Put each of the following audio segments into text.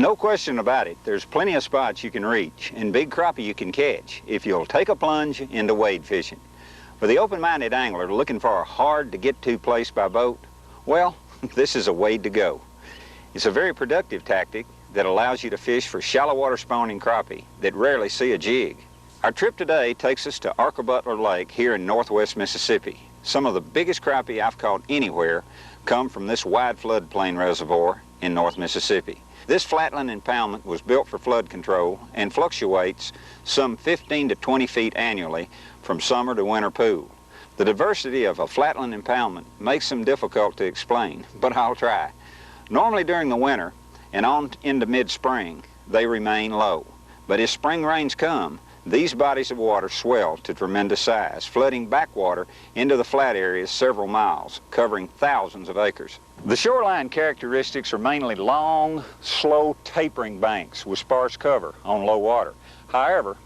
No question about it, there's plenty of spots you can reach and big crappie you can catch if you'll take a plunge into wade fishing. For the open-minded angler looking for a hard-to-get-to place by boat, well, this is a wade to go. It's a very productive tactic that allows you to fish for shallow water spawning crappie that rarely see a jig. Our trip today takes us to Butler Lake here in northwest Mississippi. Some of the biggest crappie I've caught anywhere come from this wide floodplain reservoir in North Mississippi. This flatland impoundment was built for flood control and fluctuates some 15 to 20 feet annually from summer to winter pool. The diversity of a flatland impoundment makes them difficult to explain, but I'll try. Normally during the winter and on into mid-spring, they remain low. But as spring rains come, these bodies of water swell to tremendous size, flooding backwater into the flat areas several miles, covering thousands of acres. The shoreline characteristics are mainly long, slow tapering banks with sparse cover on low water. However,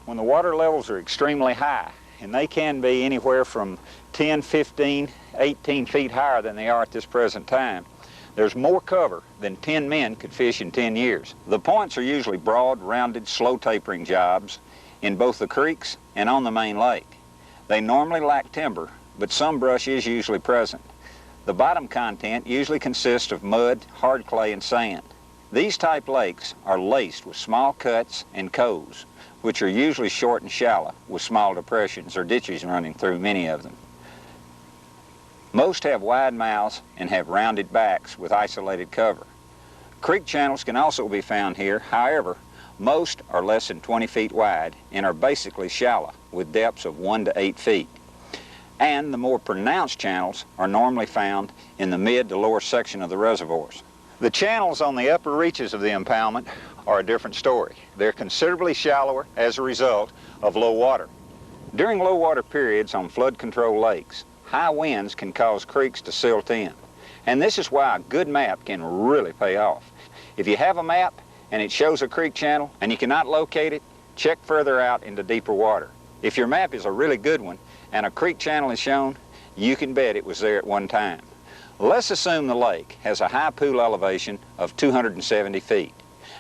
when the water levels are extremely high, and they can be anywhere from 10, 15, 18 feet higher than they are at this present time, there's more cover than 10 men could fish in 10 years. The points are usually broad, rounded, slow tapering jobs in both the creeks and on the main lake. They normally lack timber, but some brush is usually present. The bottom content usually consists of mud, hard clay, and sand. These type lakes are laced with small cuts and coves, which are usually short and shallow with small depressions or ditches running through many of them. Most have wide mouths and have rounded backs with isolated cover. Creek channels can also be found here. However, most are less than 20 feet wide and are basically shallow with depths of 1 to 8 feet. And the more pronounced channels are normally found in the mid to lower section of the reservoirs. The channels on the upper reaches of the impoundment are a different story. They're considerably shallower as a result of low water. During low water periods on flood control lakes, high winds can cause creeks to silt in. And this is why a good map can really pay off. If you have a map and it shows a creek channel and you cannot locate it, check further out into deeper water. If your map is a really good one and a creek channel is shown, you can bet it was there at one time. Let's assume the lake has a high pool elevation of 270 feet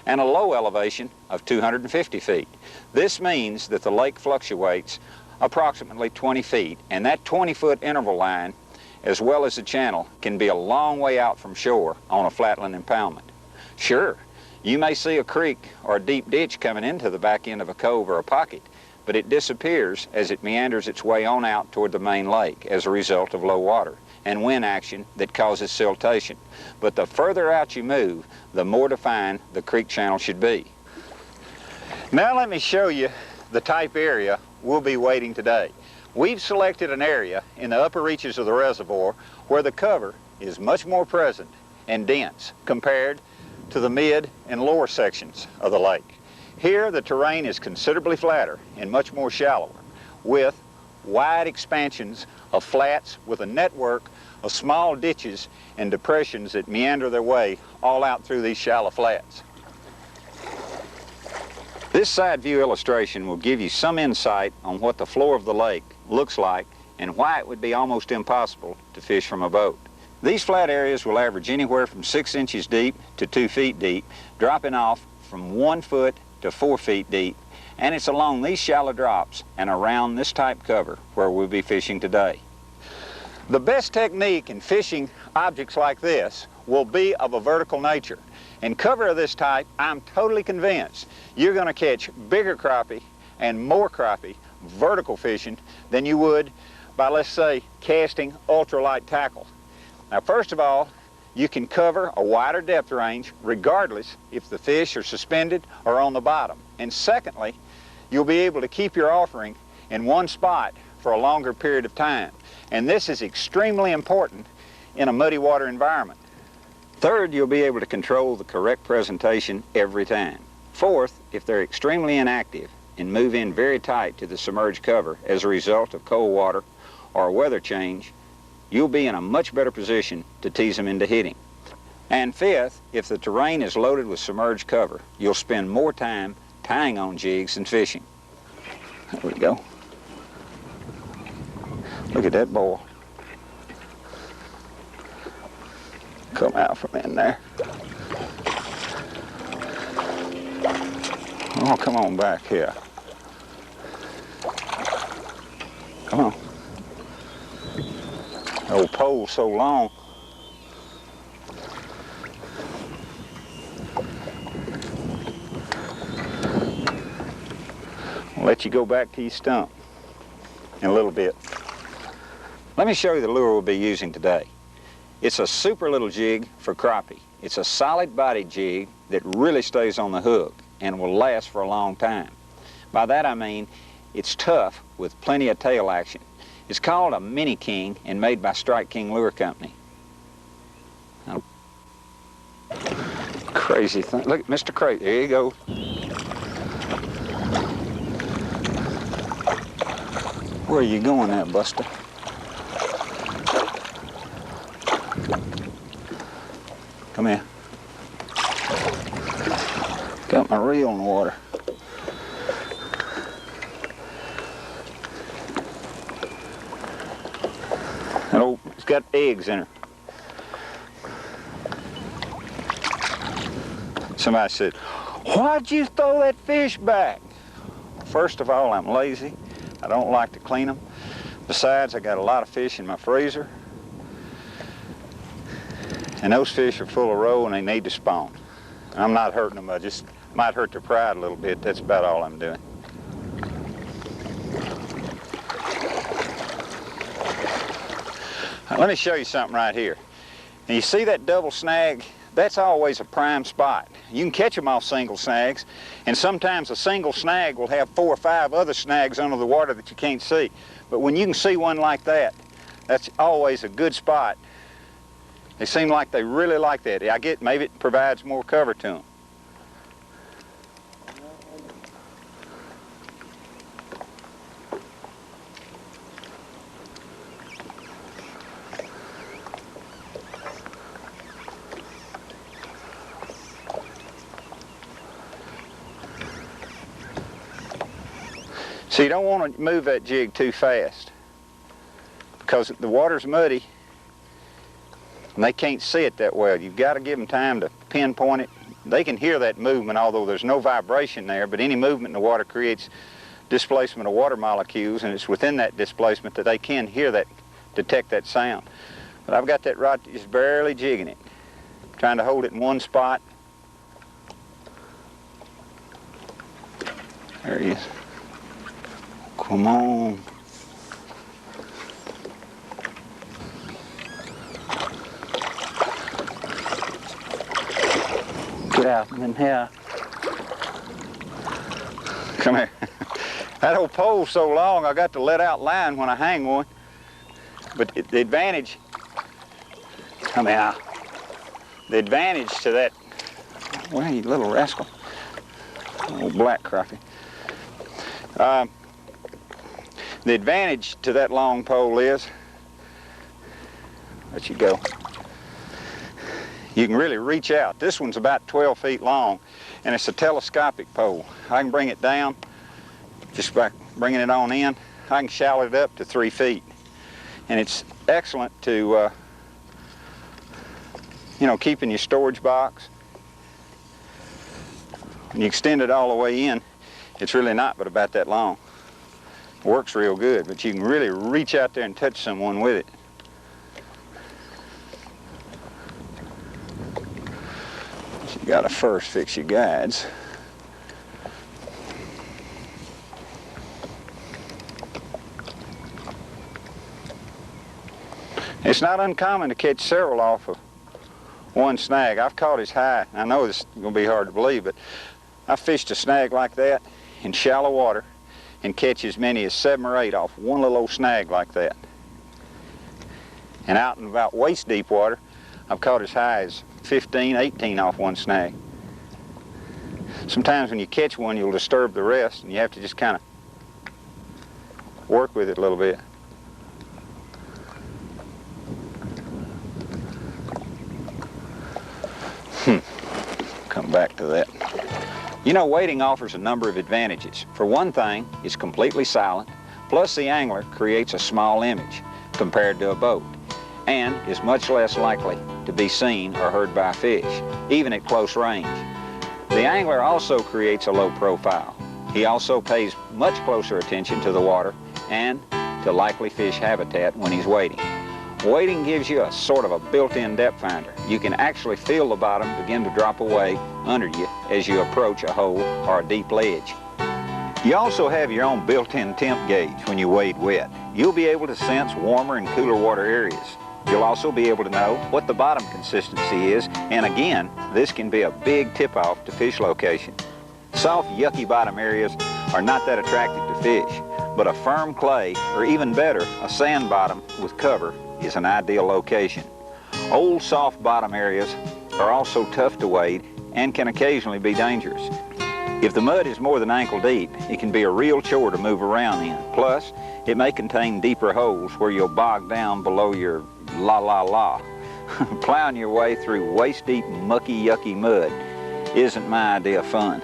and a low elevation of 250 feet. This means that the lake fluctuates approximately 20 feet, and that 20-foot interval line, as well as the channel, can be a long way out from shore on a flatland impoundment. Sure, you may see a creek or a deep ditch coming into the back end of a cove or a pocket, but it disappears as it meanders its way on out toward the main lake as a result of low water and wind action that causes siltation. But the further out you move, the more defined the creek channel should be. Now let me show you the type area we'll be wading today. We've selected an area in the upper reaches of the reservoir where the cover is much more present and dense compared to the mid and lower sections of the lake. Here the terrain is considerably flatter and much more shallower, with wide expansions of flats with a network of small ditches and depressions that meander their way all out through these shallow flats. This side view illustration will give you some insight on what the floor of the lake looks like and why it would be almost impossible to fish from a boat. These flat areas will average anywhere from 6 inches deep to 2 feet deep, dropping off from 1 foot to 4 feet deep, and it's along these shallow drops and around this type cover where we'll be fishing today. The best technique in fishing objects like this will be of a vertical nature. In cover of this type, I'm totally convinced you're going to catch bigger crappie and more crappie vertical fishing than you would by, let's say, casting ultralight tackle. Now, first of all, you can cover a wider depth range regardless if the fish are suspended or on the bottom. And secondly, you'll be able to keep your offering in one spot for a longer period of time. And this is extremely important in a muddy water environment. Third, you'll be able to control the correct presentation every time. Fourth, if they're extremely inactive and move in very tight to the submerged cover as a result of cold water or a weather change, you'll be in a much better position to tease them into hitting. And fifth, if the terrain is loaded with submerged cover, you'll spend more time tying on jigs than fishing. There we go. Look at that boil. Come out from in there. Oh, come on back here. Come on. The old pole's so long. I'll let you go back to your stump in a little bit. Let me show you the lure we'll be using today. It's a super little jig for crappie. It's a solid body jig that really stays on the hook and will last for a long time. By that I mean it's tough with plenty of tail action. It's called a Mini King and made by Strike King Lure Company. Now, crazy thing. Look, Mr. Crazy, there you go. Where are you going at, Buster? Come here. Got my reel in the water. Oh, it's got eggs in her. Somebody said, "Why'd you throw that fish back?" First of all, I'm lazy. I don't like to clean them. Besides, I got a lot of fish in my freezer. And those fish are full of roe and they need to spawn. I'm not hurting them, I just might hurt their pride a little bit. That's about all I'm doing. Now, let me show you something right here. Now, you see that double snag? That's always a prime spot. You can catch them off single snags, and sometimes a single snag will have 4 or 5 other snags under the water that you can't see. But when you can see one like that, that's always a good spot. They seem like they really like that. I get maybe it provides more cover to them. So you don't want to move that jig too fast because the water's muddy and they can't see it that well. You've got to give them time to pinpoint it. They can hear that movement, although there's no vibration there, but any movement in the water creates displacement of water molecules, and it's within that displacement that they can hear that, detect that sound. But I've got that rod just barely jigging it, trying to hold it in one spot. There he is. Come on. Get out in here. Come here. That old pole's so long I got to let out line when I hang one. But the advantage, come here. The advantage to that, well, you little rascal. Old black crappie. The advantage to that long pole is, let you go, you can really reach out. This one's about 12 feet long, and it's a telescopic pole. I can bring it down, just by bringing it on in. I can shallow it up to 3 feet. And it's excellent to, you know, keep in your storage box. When you extend it all the way in, it's really not but about that long. Works real good, but you can really reach out there and touch someone with it. So you gotta first fix your guides. It's not uncommon to catch several off of one snag. I've caught as high, I know this is gonna be hard to believe, but I fished a snag like that in shallow water and catch as many as 7 or 8 off one little old snag like that. And out in about waist deep water, I've caught as high as 15, 18 off one snag. Sometimes when you catch one, you'll disturb the rest, and you have to just kind of work with it a little bit. Come back to that. You know, wading offers a number of advantages. For one thing, it's completely silent, plus the angler creates a small image compared to a boat, and is much less likely to be seen or heard by fish, even at close range. The angler also creates a low profile. He also pays much closer attention to the water and to likely fish habitat when he's wading. Wading gives you a sort of a built-in depth finder. You can actually feel the bottom begin to drop away under you as you approach a hole or a deep ledge. You also have your own built-in temp gauge when you wade wet. You'll be able to sense warmer and cooler water areas. You'll also be able to know what the bottom consistency is, and again, this can be a big tip-off to fish location. Soft, yucky bottom areas are not that attractive to fish, but a firm clay, or even better, a sand bottom with cover is an ideal location. Old, soft bottom areas are also tough to wade and can occasionally be dangerous. If the mud is more than ankle deep, it can be a real chore to move around in. Plus, it may contain deeper holes where you'll bog down below your la. Plowing your way through waist-deep, mucky, yucky mud isn't my idea of fun.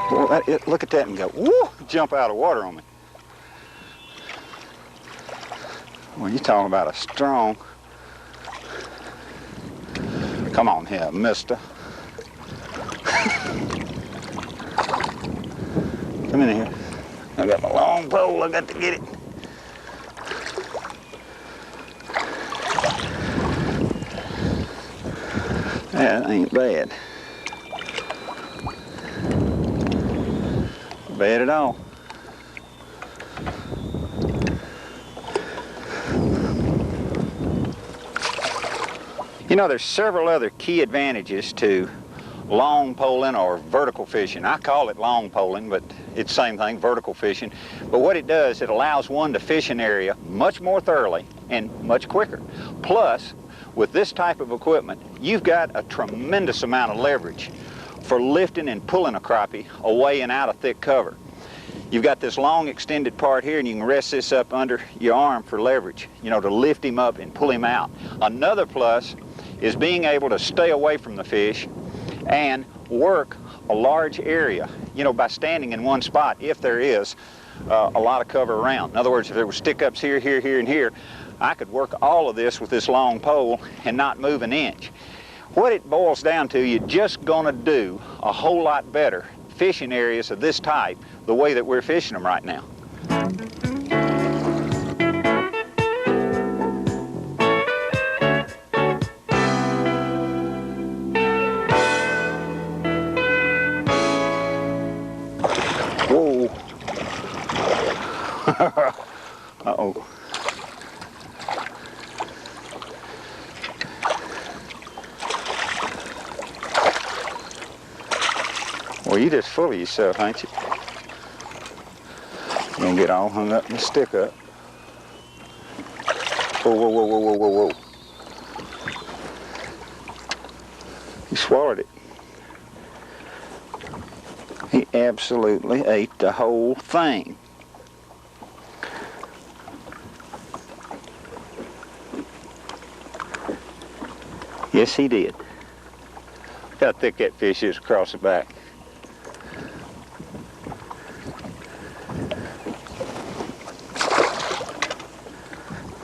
Well, look at that and go, whoo, jump out of water on me. Well, you're talking about a strong. Come on here, mister. Come in here. I got my long pole, I got to get it. That ain't bad. Bad at all. You know, there's several other key advantages to long poling or vertical fishing. I call it long poling, but it's the same thing, vertical fishing. But what it does, it allows one to fish an area much more thoroughly and much quicker. Plus, with this type of equipment, you've got a tremendous amount of leverage for lifting and pulling a crappie away and out of thick cover. You've got this long extended part here, and you can rest this up under your arm for leverage, you know, to lift him up and pull him out. Another plus is being able to stay away from the fish and work a large area, you know, by standing in one spot if there is a lot of cover around. In other words, if there were stick-ups here, and here, I could work all of this with this long pole and not move an inch. What it boils down to, you're just gonna do a whole lot better fishing areas of this type the way that we're fishing them right now. Whoa. Uh-oh. Well, you just full of yourself, ain't you? You're gonna get all hung up in the stick up. Whoa. He swallowed it. He absolutely ate the whole thing. Yes, he did. Look how thick that fish is across the back.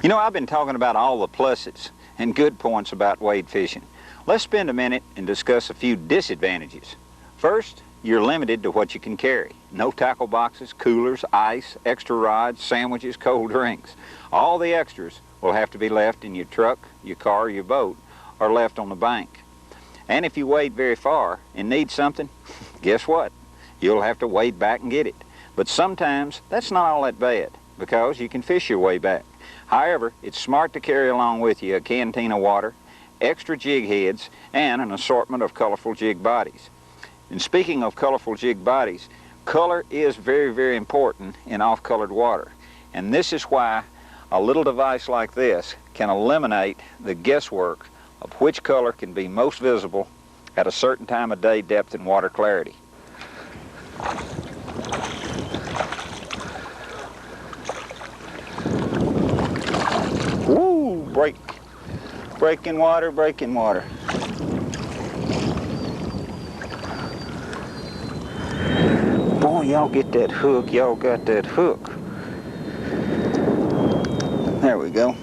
You know, I've been talking about all the pluses and good points about wade fishing. Let's spend a minute and discuss a few disadvantages. First, you're limited to what you can carry. No tackle boxes, coolers, ice, extra rods, sandwiches, cold drinks. All the extras will have to be left in your truck, your car, your boat, or left on the bank. And if you wade very far and need something, guess what? You'll have to wade back and get it. But sometimes that's not all that bad, because you can fish your way back. However, it's smart to carry along with you a canteen of water, extra jig heads, and an assortment of colorful jig bodies. And speaking of colorful jig bodies, color is very, very important in off-colored water. And this is why a little device like this can eliminate the guesswork of which color can be most visible at a certain time of day, depth, and water clarity. Woo! Breaking water. Boy, y'all get that hook. Y'all got that hook. There we go.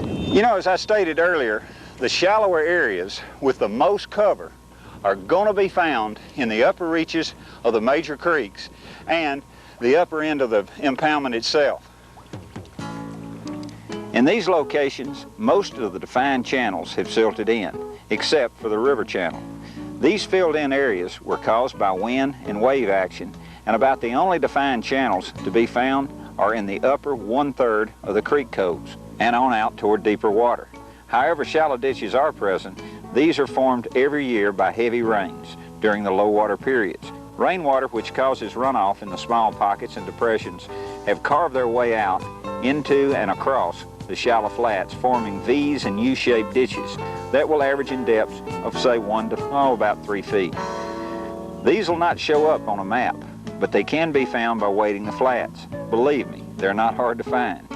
You know, as I stated earlier, the shallower areas with the most cover are going to be found in the upper reaches of the major creeks and the upper end of the impoundment itself. In these locations, most of the defined channels have silted in, except for the river channel. These filled-in areas were caused by wind and wave action, and about the only defined channels to be found are in the upper 1/3 of the creek coves and on out toward deeper water. However shallow ditches are present, these are formed every year by heavy rains during the low water periods. Rainwater, which causes runoff in the small pockets and depressions, have carved their way out into and across the shallow flats, forming V's and U-shaped ditches that will average in depths of, say, 1 to about 3 feet. These will not show up on a map, but they can be found by wading the flats. Believe me, they're not hard to find.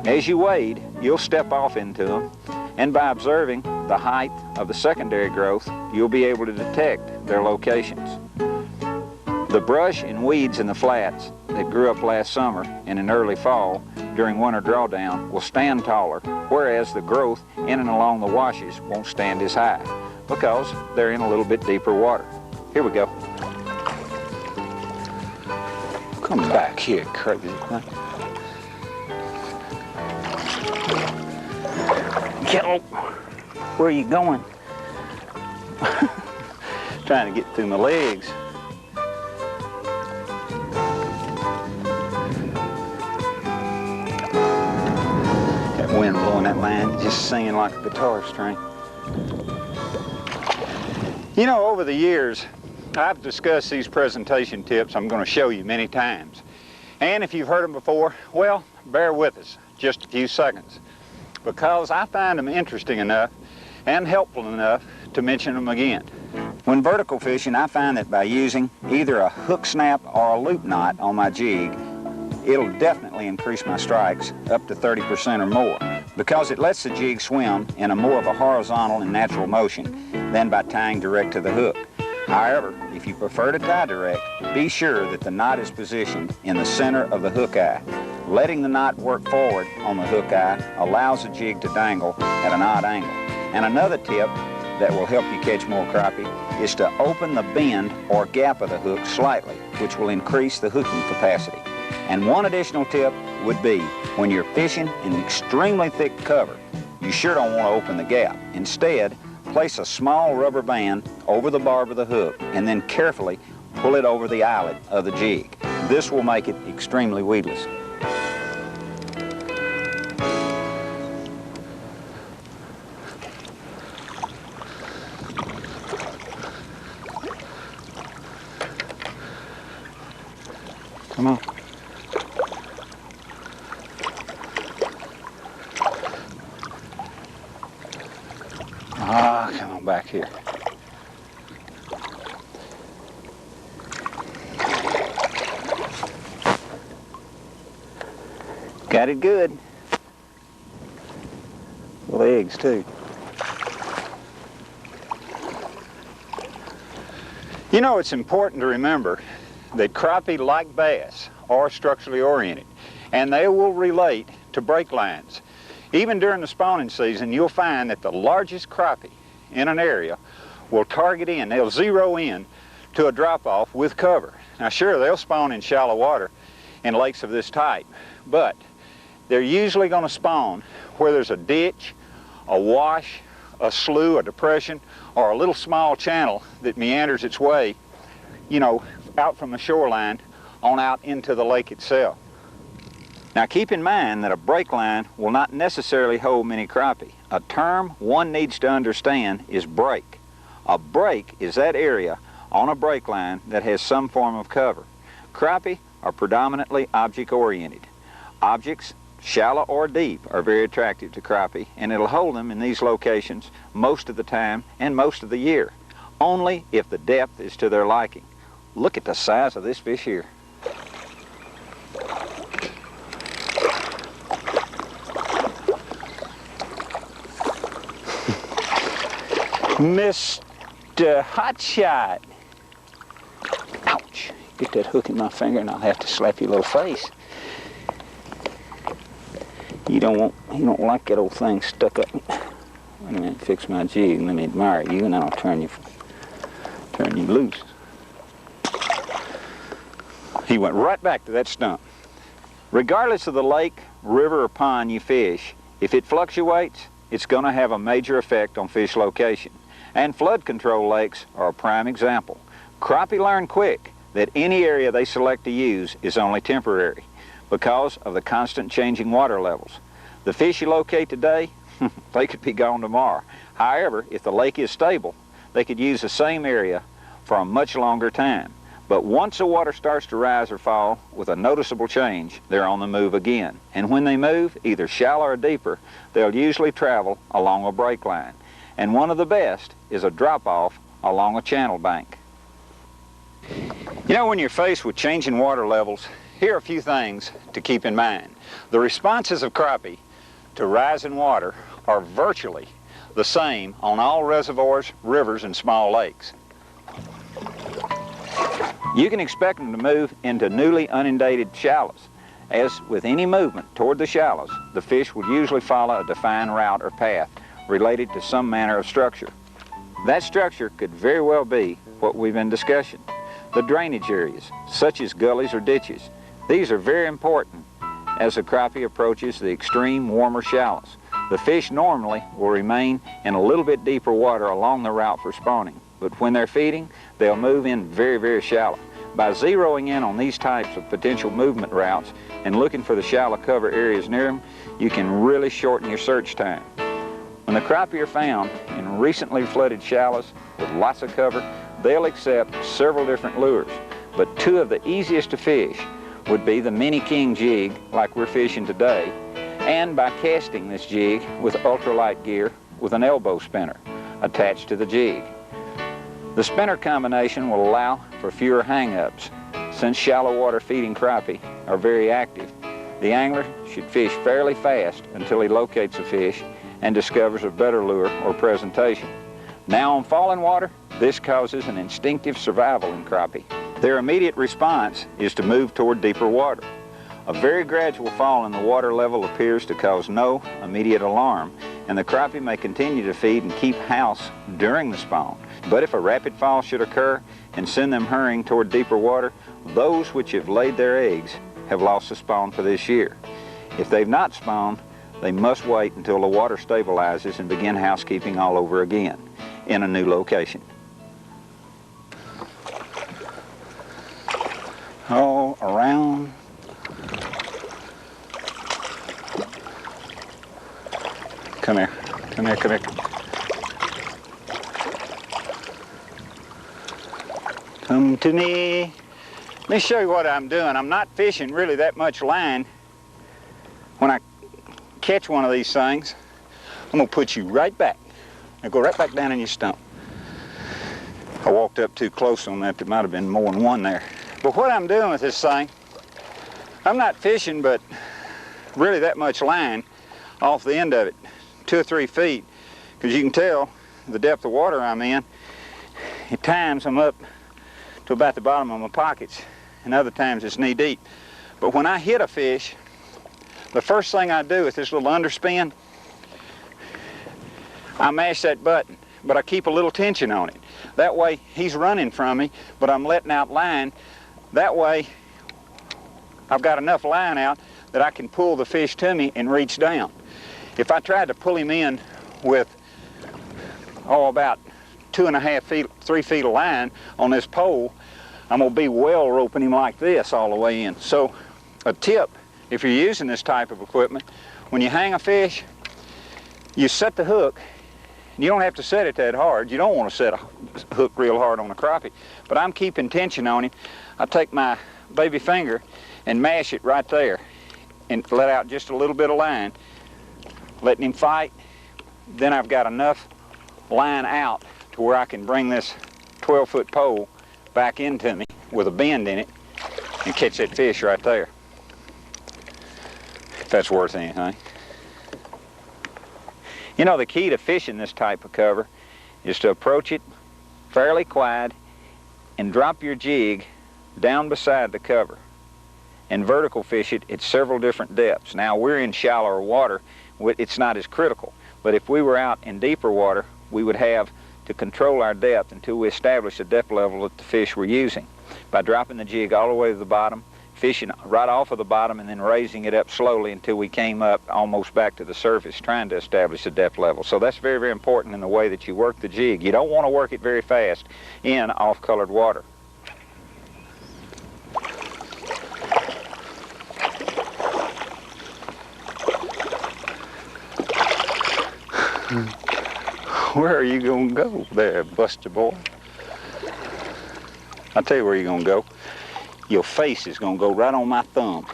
As you wade, you'll step off into them, and by observing the height of the secondary growth, you'll be able to detect their locations. The brush and weeds in the flats that grew up last summer and in early fall during winter drawdown will stand taller, whereas the growth in and along the washes won't stand as high because they're in a little bit deeper water. Here we go. Come back here, crazy. Yo, where are you going? Trying to get through my legs. That wind blowing that line, just singing like a guitar string. You know, over the years, I've discussed these presentation tips I'm going to show you many times. And if you've heard them before, well, bear with us just a few seconds, because I find them interesting enough and helpful enough to mention them again. When vertical fishing, I find that by using either a hook snap or a loop knot on my jig, it'll definitely increase my strikes up to 30% or more, because it lets the jig swim in a more of a horizontal and natural motion than by tying direct to the hook. However, if you prefer to tie direct, be sure that the knot is positioned in the center of the hook eye. Letting the knot work forward on the hook eye allows the jig to dangle at an odd angle. And another tip that will help you catch more crappie is to open the bend or gap of the hook slightly, which will increase the hooking capacity. And one additional tip would be, when you're fishing in extremely thick cover, you sure don't want to open the gap. Instead, place a small rubber band over the barb of the hook and then carefully pull it over the eyelet of the jig. This will make it extremely weedless. Come on. Come on back here. Got it good. Legs too. You know, it's important to remember that crappie, like bass, are structurally oriented, and they will relate to break lines. Even during the spawning season, you'll find that the largest crappie in an area will target in, they'll zero in to a drop-off with cover. Now sure, they'll spawn in shallow water in lakes of this type, but they're usually going to spawn where there's a ditch, a wash, a slough, a depression, or a little small channel that meanders its way, you know, out from the shoreline on out into the lake itself. Now keep in mind that a break line will not necessarily hold many crappie. A term one needs to understand is break. A break is that area on a break line that has some form of cover. Crappie are predominantly object-oriented. Objects, shallow or deep, are very attractive to crappie, and it'll hold them in these locations most of the time and most of the year, only if the depth is to their liking. Look at the size of this fish here. Mr. Hotshot. Ouch. Get that hook in my finger and I'll have to slap your little face. You don't like that old thing stuck up. Wait a minute, fix my jig and let me admire you, and then I'll turn you loose. He went right back to that stump. Regardless of the lake, river, or pond you fish, if it fluctuates, it's going to have a major effect on fish location. And flood control lakes are a prime example. Crappie learn quick that any area they select to use is only temporary because of the constant changing water levels. The fish you locate today, they could be gone tomorrow. However, if the lake is stable, they could use the same area for a much longer time. But once the water starts to rise or fall with a noticeable change, they're on the move again. And when they move, either shallow or deeper, they'll usually travel along a break line. And one of the best is a drop-off along a channel bank. You know, when you're faced with changing water levels, here are a few things to keep in mind. The responses of crappie to rising water are virtually the same on all reservoirs, rivers, and small lakes. You can expect them to move into newly inundated shallows. As with any movement toward the shallows, the fish will usually follow a defined route or path related to some manner of structure. That structure could very well be what we've been discussing. The drainage areas, such as gullies or ditches. These are very important as the crappie approaches the extreme warmer shallows. The fish normally will remain in a little bit deeper water along the route for spawning, but when they're feeding, they'll move in very, very shallow. By zeroing in on these types of potential movement routes and looking for the shallow cover areas near them, you can really shorten your search time. When the crappie are found in recently flooded shallows with lots of cover, they'll accept several different lures, but two of the easiest to fish would be the mini king jig like we're fishing today, and by casting this jig with ultralight gear with an elbow spinner attached to the jig. The spinner combination will allow for fewer hang-ups. Since shallow water feeding crappie are very active, the angler should fish fairly fast until he locates a fish and discovers a better lure or presentation. Now on falling water, this causes an instinctive survival in crappie. Their immediate response is to move toward deeper water. A very gradual fall in the water level appears to cause no immediate alarm, and the crappie may continue to feed and keep house during the spawn. But if a rapid fall should occur and send them hurrying toward deeper water, those which have laid their eggs have lost the spawn for this year. If they've not spawned, they must wait until the water stabilizes and begin housekeeping all over again in a new location. All around. Come here, come here, come here. Come to me. Let me show you what I'm doing. I'm not fishing really that much line. When I catch one of these things, I'm gonna put you right back. Now go right back down in your stump. I walked up too close on that. There might have been more than one there. But what I'm doing with this thing, I'm not fishing but really that much line off the end of it, 2 or 3 feet, because you can tell the depth of water I'm in. At times I'm up to about the bottom of my pockets, and other times it's knee deep. But when I hit a fish, the first thing I do with this little underspin, I mash that button, but I keep a little tension on it. That way he's running from me, but I'm letting out line. That way I've got enough line out that I can pull the fish to me and reach down. If I tried to pull him in with, about 2.5 feet, 3 feet of line on this pole, I'm gonna be well roping him like this all the way in. So a tip, if you're using this type of equipment, when you hang a fish, you set the hook. You don't have to set it that hard. You don't want to set a hook real hard on a crappie, but I'm keeping tension on him. I take my baby finger and mash it right there and let out just a little bit of line, letting him fight. Then I've got enough line out to where I can bring this 12-foot pole back into me with a bend in it and catch that fish right there, if that's worth anything. You know, the key to fishing this type of cover is to approach it fairly quiet and drop your jig down beside the cover. and vertical fish it at several different depths. Now we're in shallower water, it's not as critical, but if we were out in deeper water, we would have to control our depth until we establish the depth level that the fish were using by dropping the jig all the way to the bottom, fishing right off of the bottom, and then raising it up slowly until we came up almost back to the surface, trying to establish the depth level. So that's very, very important in the way that you work the jig. You don't want to work it very fast in off-colored water. Where are you going to go there, Buster boy? I'll tell you where you're going to go. Your face is going to go right on my thumb.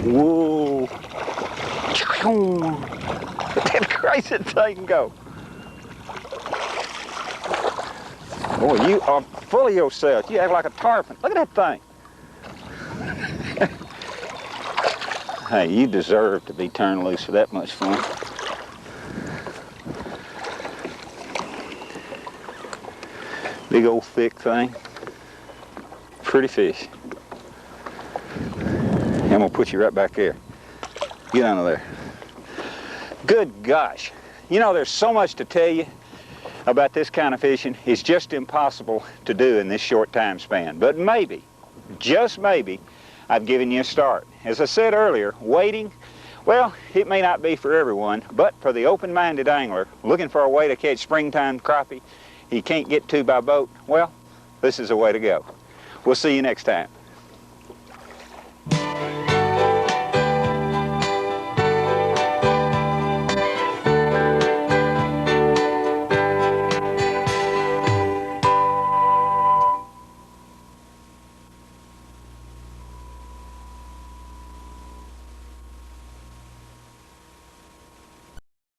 Whoa. That crazy thing go. Boy, you are full of yourself. You act like a tarpon. Look at that thing. Hey, you deserve to be turned loose for that much fun. Big old thick thing. Pretty fish. I'm gonna put you right back there. Get under there. Good gosh. You know, there's so much to tell you about this kind of fishing. It's just impossible to do in this short time span. But maybe, just maybe, I've given you a start. As I said earlier, wading, well, it may not be for everyone, but for the open-minded angler looking for a way to catch springtime crappie he can't get to by boat, well, this is a way to go. We'll see you next time.